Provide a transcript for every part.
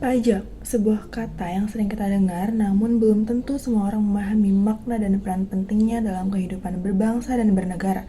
Pajak, sebuah kata yang sering kita dengar namun belum tentu semua orang memahami makna dan peran pentingnya dalam kehidupan berbangsa dan bernegara.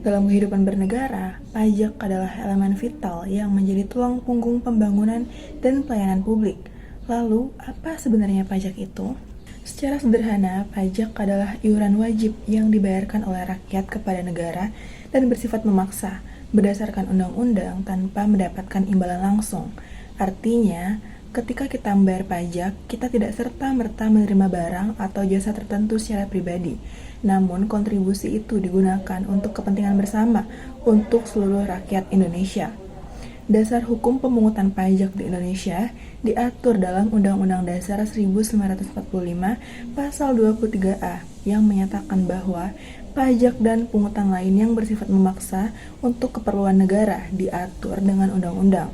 Dalam kehidupan bernegara, pajak adalah elemen vital yang menjadi tulang punggung pembangunan dan pelayanan publik. Lalu, apa sebenarnya pajak itu? Secara sederhana, pajak adalah iuran wajib yang dibayarkan oleh rakyat kepada negara dan bersifat memaksa, berdasarkan undang-undang tanpa mendapatkan imbalan langsung. Artinya, ketika kita membayar pajak, kita tidak serta-merta menerima barang atau jasa tertentu secara pribadi. Namun, kontribusi itu digunakan untuk kepentingan bersama untuk seluruh rakyat Indonesia. Dasar hukum pemungutan pajak di Indonesia diatur dalam Undang-Undang Dasar 1945 Pasal 23A yang menyatakan bahwa pajak dan pungutan lain yang bersifat memaksa untuk keperluan negara diatur dengan undang-undang.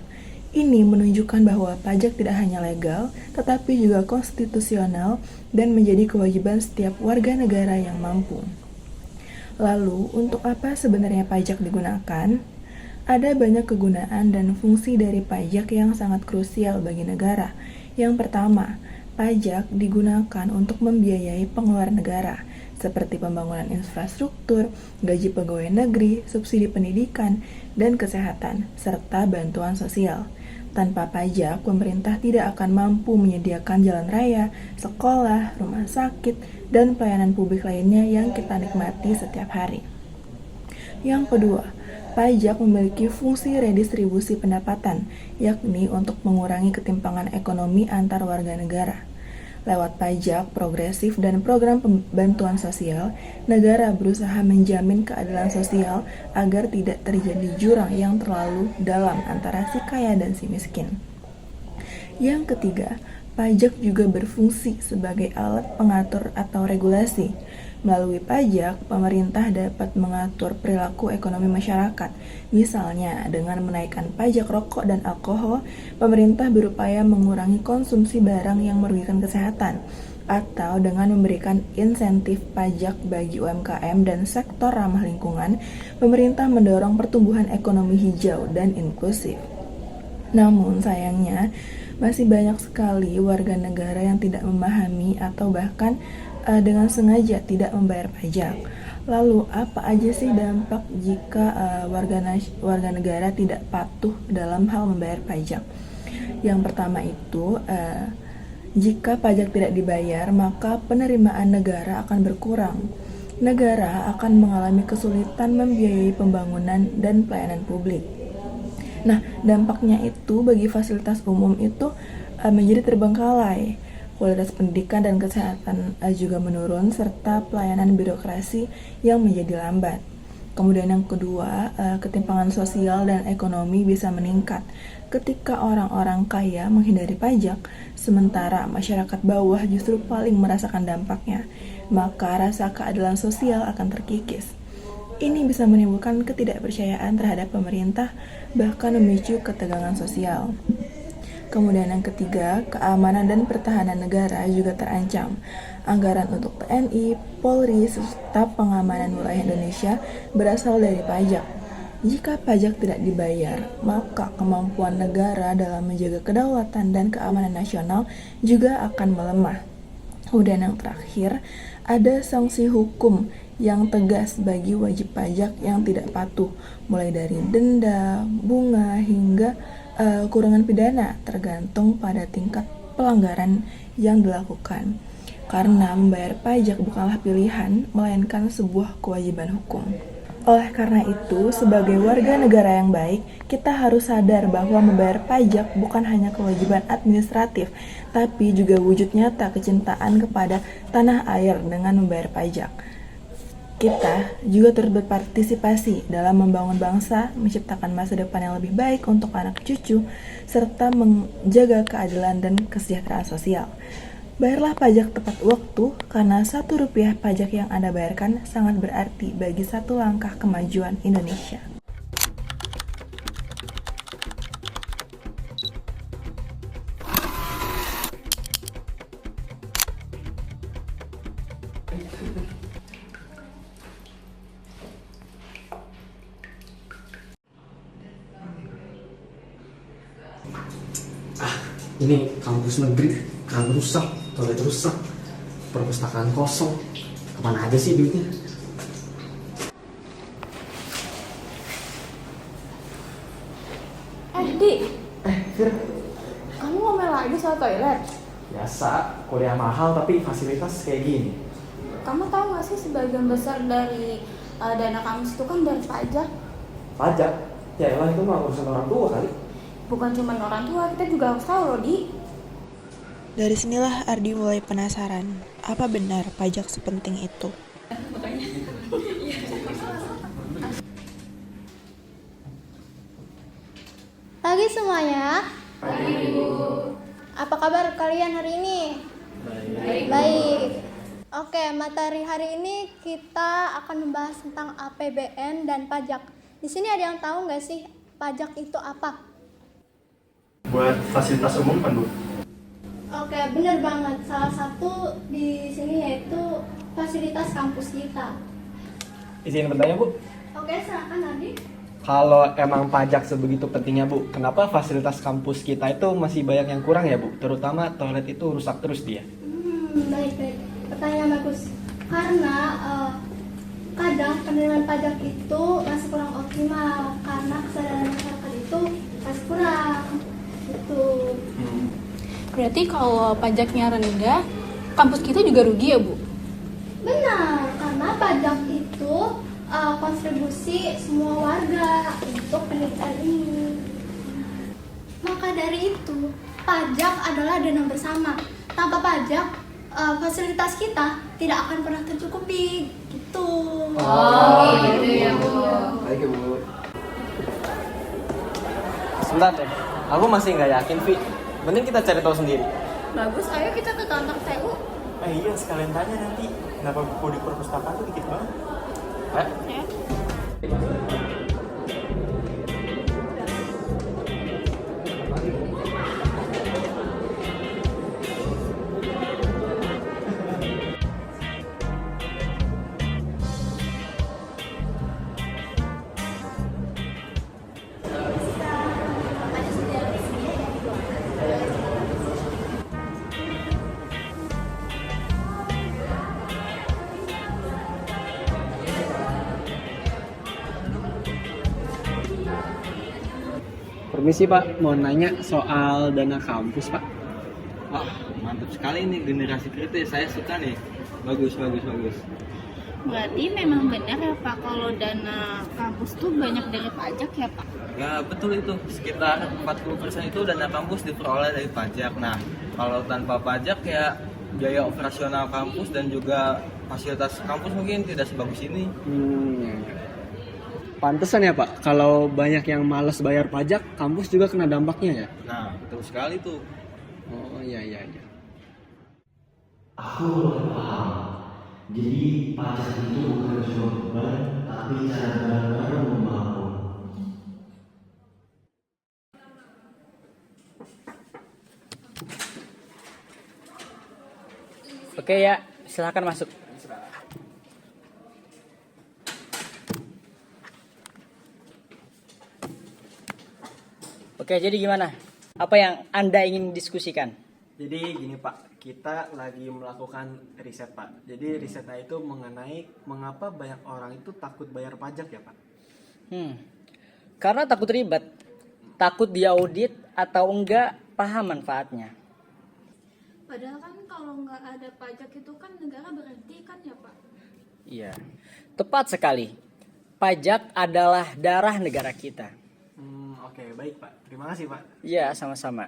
Ini menunjukkan bahwa pajak tidak hanya legal, tetapi juga konstitusional dan menjadi kewajiban setiap warga negara yang mampu. Lalu, untuk apa sebenarnya pajak digunakan? Ada banyak kegunaan dan fungsi dari pajak yang sangat krusial bagi negara. Yang pertama, pajak digunakan untuk membiayai pengeluaran negara, seperti pembangunan infrastruktur, gaji pegawai negeri, subsidi pendidikan dan kesehatan, serta bantuan sosial. Tanpa pajak, pemerintah tidak akan mampu menyediakan jalan raya, sekolah, rumah sakit, dan pelayanan publik lainnya yang kita nikmati setiap hari. Yang kedua, pajak memiliki fungsi redistribusi pendapatan, yakni untuk mengurangi ketimpangan ekonomi antar warga negara. Lewat pajak progresif dan program bantuan sosial, negara berusaha menjamin keadilan sosial agar tidak terjadi jurang yang terlalu dalam antara si kaya dan si miskin. Yang ketiga, pajak juga berfungsi sebagai alat pengatur atau regulasi. Melalui pajak, pemerintah dapat mengatur perilaku ekonomi masyarakat. Misalnya, dengan menaikkan pajak rokok dan alkohol, pemerintah berupaya mengurangi konsumsi barang yang merugikan kesehatan, atau dengan memberikan insentif pajak bagi UMKM dan sektor ramah lingkungan, pemerintah mendorong pertumbuhan ekonomi hijau dan inklusif. Namun sayangnya, masih banyak sekali warga negara yang tidak memahami atau bahkan dengan sengaja tidak membayar pajak. Lalu, apa aja sih dampak jika warga negara tidak patuh dalam hal membayar pajak? Yang pertama itu, jika pajak tidak dibayar, maka penerimaan negara akan berkurang. Negara akan mengalami kesulitan membiayai pembangunan dan pelayanan publik. Nah, dampaknya itu bagi fasilitas umum itu menjadi terbengkalai. Kualitas pendidikan dan kesehatan juga menurun, serta pelayanan birokrasi yang menjadi lambat. Kemudian yang kedua, ketimpangan sosial dan ekonomi bisa meningkat ketika orang-orang kaya menghindari pajak, sementara masyarakat bawah justru paling merasakan dampaknya, maka rasa keadilan sosial akan terkikis. Ini bisa menimbulkan ketidakpercayaan terhadap pemerintah, bahkan memicu ketegangan sosial. Kemudian yang ketiga, keamanan dan pertahanan negara juga terancam. Anggaran untuk TNI, Polri, serta pengamanan wilayah Indonesia berasal dari pajak. Jika pajak tidak dibayar, maka kemampuan negara dalam menjaga kedaulatan dan keamanan nasional juga akan melemah. Kemudian yang terakhir, ada sanksi hukum yang tegas bagi wajib pajak yang tidak patuh, mulai dari denda, bunga, hingga kurungan pidana, tergantung pada tingkat pelanggaran yang dilakukan. Karena membayar pajak bukanlah pilihan, melainkan sebuah kewajiban hukum. Oleh karena itu, sebagai warga negara yang baik, kita harus sadar bahwa membayar pajak bukan hanya kewajiban administratif, tapi juga wujud nyata kecintaan kepada tanah air dengan membayar pajak. Kita juga turut berpartisipasi dalam membangun bangsa, menciptakan masa depan yang lebih baik untuk anak cucu, serta menjaga keadilan dan kesejahteraan sosial. Bayarlah pajak tepat waktu, karena Rp1 pajak yang Anda bayarkan sangat berarti bagi satu langkah kemajuan Indonesia. Ini kampus negeri kan rusak, toilet rusak, perpustakaan kosong. Kemana aja sih duitnya? Di, Fir, kamu ngomel lagi soal toilet? biasa kuliah mahal tapi fasilitas kayak gini. Kamu tahu gak sih sebagian besar dari dana kampus itu kan dari pajak? Pajak? Ya elah, itu mah urusan orang tua kali. Bukan cuma orang tua, kita juga harus tahu loh, Di. Dari sinilah Ardi mulai penasaran, apa benar pajak sepenting itu? Pagi semuanya. Pagi, Bu. Apa kabar kalian hari ini? Baik. Oke, materi hari ini kita akan membahas tentang APBN dan pajak. Di sini ada yang tahu nggak sih pajak itu apa? Buat fasilitas umum kan, Bu? Oke, benar banget. Salah satu di sini yaitu fasilitas kampus kita. Izin bertanya, Bu. Oke, silakan Adi. Kalau emang pajak sebegitu pentingnya, Bu, kenapa fasilitas kampus kita itu masih banyak yang kurang ya, Bu? Terutama toilet itu rusak terus dia. Baik. Pertanyaan bagus. Karena kadang penerimaan pajak itu masih kurang optimal karena kesadaran masyarakat itu masih kurang. Gitu. Berarti kalau pajaknya rendah, kampus kita juga rugi ya, Bu? Benar, karena pajak itu kontribusi semua warga untuk pendidikan ini. Maka dari itu, pajak adalah dana bersama. Tanpa pajak, fasilitas kita tidak akan pernah tercukupi. Gitu. Gitu ya, Bu. Baik ya, Bu. Sebentar deh, aku masih nggak yakin, Vi. Mending kita cari tahu sendiri. Bagus, ayo kita ke kantor TU. Iya, sekalian tanya nanti. Kenapa buku di perpustakaan tuh dikit banget? Ayo. Ya. Permisi Pak, mau nanya soal dana kampus Pak. Wah, mantap sekali nih generasi kritis. Saya suka nih. Bagus. Berarti memang benar ya, Pak, kalau dana kampus tuh banyak dari pajak ya, Pak? Ya, betul itu. Sekitar 40% itu dana kampus diperoleh dari pajak. Nah, kalau tanpa pajak ya biaya operasional kampus dan juga fasilitas kampus mungkin tidak sebagus ini. Pantesan ya Pak, kalau banyak yang males bayar pajak, kampus juga kena dampaknya ya? Nah, betul sekali tuh. Oh iya. Aku mulai paham. Jadi pajak itu bukan cuma beban, tapi cara bareng-bareng membangun. Oke ya, silakan masuk. Oke, jadi gimana? Apa yang Anda ingin diskusikan? Jadi gini Pak, kita lagi melakukan riset Pak. Jadi risetnya itu mengenai mengapa banyak orang itu takut bayar pajak ya Pak. Karena takut ribet, takut diaudit atau enggak paham manfaatnya. Padahal kan kalau nggak ada pajak itu kan negara berhenti kan ya, Pak? Iya, tepat sekali. Pajak adalah darah negara kita. Oke, baik Pak. Terima kasih Pak. Iya, sama-sama.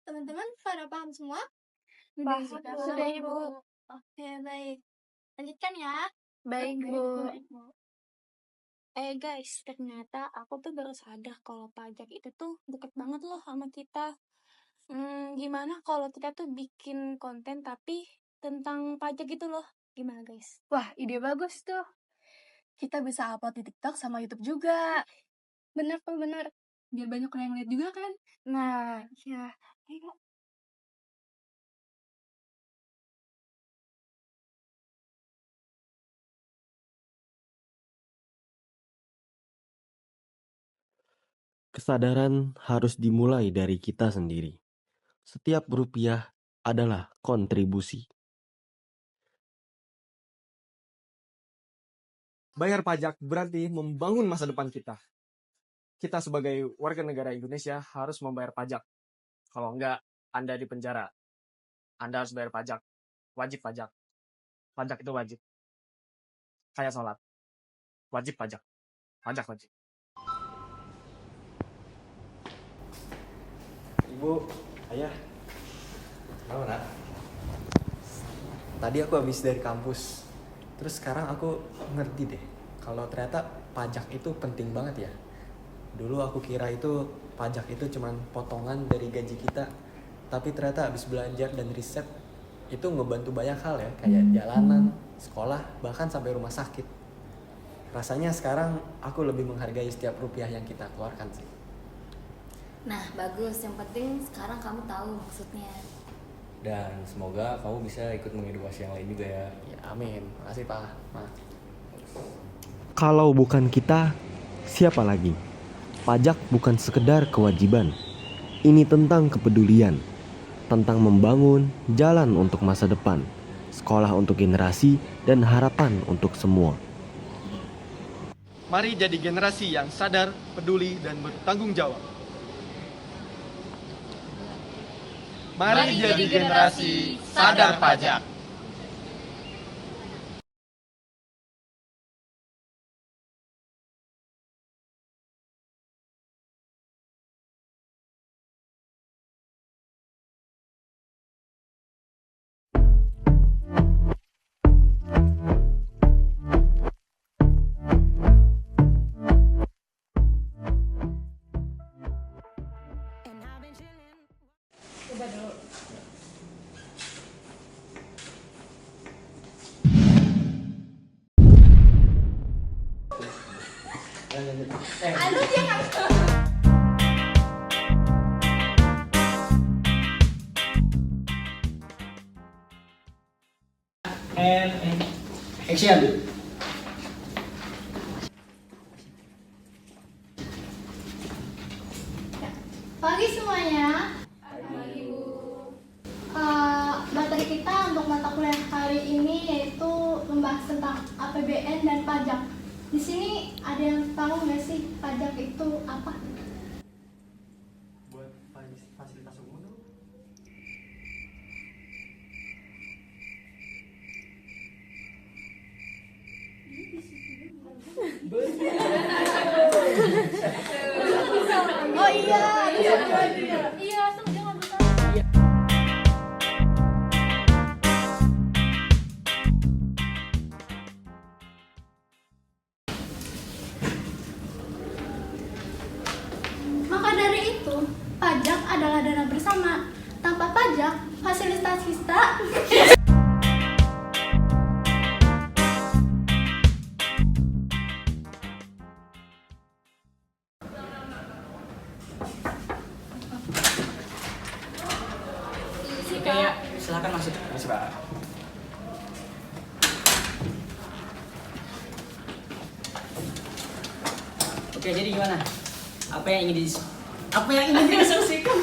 Teman-teman pada paham semua? Sudah, Ibu. Oke, baik. Lanjutkan ya. Baik, Bu. Guys, ternyata aku tuh baru sadar kalau pajak itu tuh deket banget loh sama kita. Gimana kalau kita tuh bikin konten tapi tentang pajak gitu loh? Gimana guys? Wah, ide bagus tuh. kita bisa upload di TikTok sama YouTube juga. Bener tuh, bener. Biar banyak orang yang lihat juga kan. Nah, ya. Ayo. Kesadaran harus dimulai dari kita sendiri. Setiap rupiah adalah kontribusi. Bayar pajak berarti membangun masa depan kita. Kita sebagai warga negara Indonesia harus membayar pajak. Kalau enggak, Anda di penjara. Anda harus bayar pajak. Wajib pajak. Pajak itu wajib. Kayak sholat. Wajib pajak. Pajak wajib. Ibu, ayah, Kenapa, Nak? tadi aku habis dari kampus. Terus sekarang aku ngerti deh kalau ternyata pajak itu penting banget ya. Dulu aku kira itu pajak itu cuman potongan dari gaji kita. Tapi ternyata habis belajar dan riset itu ngebantu banyak hal ya, kayak jalanan, sekolah, bahkan sampai rumah sakit. Rasanya sekarang aku lebih menghargai setiap rupiah yang kita keluarkan sih. Nah, bagus. Yang penting sekarang kamu tahu maksudnya. Dan semoga kamu bisa ikut mengedukasi yang lain juga ya. Ya amin, makasih Pak. Ma. Kalau bukan kita, siapa lagi? Pajak bukan sekedar kewajiban. Ini tentang kepedulian, tentang membangun jalan untuk masa depan, sekolah untuk generasi, dan harapan untuk semua. Mari jadi generasi yang sadar, peduli, dan bertanggung jawab. Mari jadi generasi sadar pajak. And action. Pagi semuanya. Pagi, Bu. Materi kita untuk mata kuliah hari ini yaitu membahas tentang APBN dan pajak. Di sini ada yang tahu nggak sih pajak itu apa? Buat fasilitas umum tuh. Oh iya, iya, jangan lupa. Maka dari itu, pajak adalah dana bersama. Tanpa pajak, fasilitas kita Oke ya, silakan masuk. Terima Pak. Oke, jadi gimana? Apa yang ingin didiskusikan?